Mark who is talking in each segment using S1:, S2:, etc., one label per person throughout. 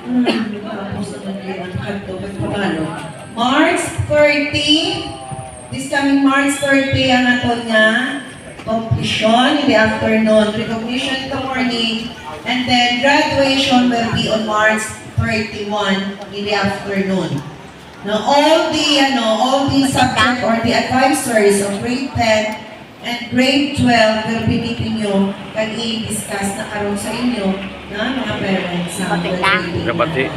S1: Tapos naman yun ang kanto. March 30, this coming March 30 ang ato niya. Completion in the afternoon, recognition in the morning, and then graduation will be on March 31 in the afternoon. Now, all the subject or the advisors of grade 10 and grade 12 will be meeting you kag i-discuss na karon sa inyo na mga parents sa graduating.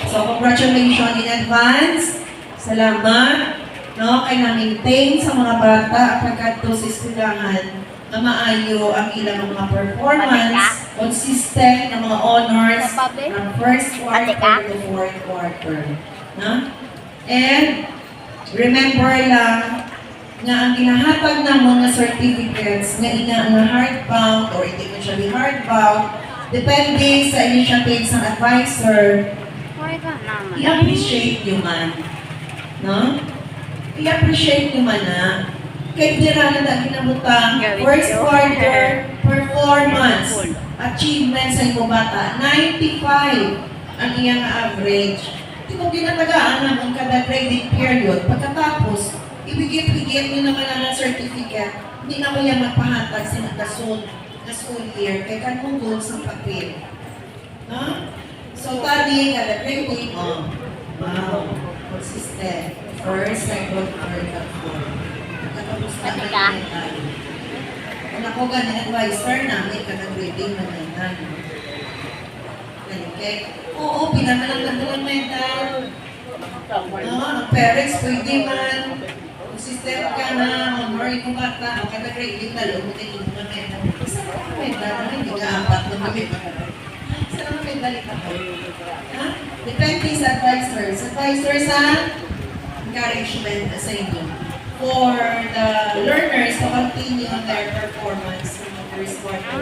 S1: So, congratulations in advance. Salamat. No, kay na-maintain sa mga bata pagkadto sa eskwelahan na maayo ang ilang mga performance, consistent na mga honors from first quarter to fourth quarter. No? And remember lang nga ang ginahatag na mga certificates nga ina nga hardbound or hindi mo siya hardbound depende sa initiatives ng advisor. I-appreciate nyo man. No? I-appreciate nyo man na. Kaya hindi na ginabutang first quarter performance achievement sa imo bata. 95 ang iyang average. Hindi mo ginatagaan naman kada grading period. Pagkatapos, ibigit-bigit nyo naman ang certificate. Hindi na kaya magpahatag sa na school year. Kaya kanong goals sa papel. Huh? So, tali, kada grading, wow, consistent. First, second, third, and fourth. Nakatapos na naman tayo. Kung ako ganun, advisor namin, kada grading na naman. Okay? Oo, pinamalang na mental. No, ang parents, pwede man. Consistent ka na, honoring mo bata, ang kada grading na loob mo na yung mga mental. Isa na ang mental, hindi ka apat na mental. Isa na ang mental ito. Ha? Depende sa advisors. Advisors sa encouragement sa inyo for the learners to continue on their performance in the first quarter.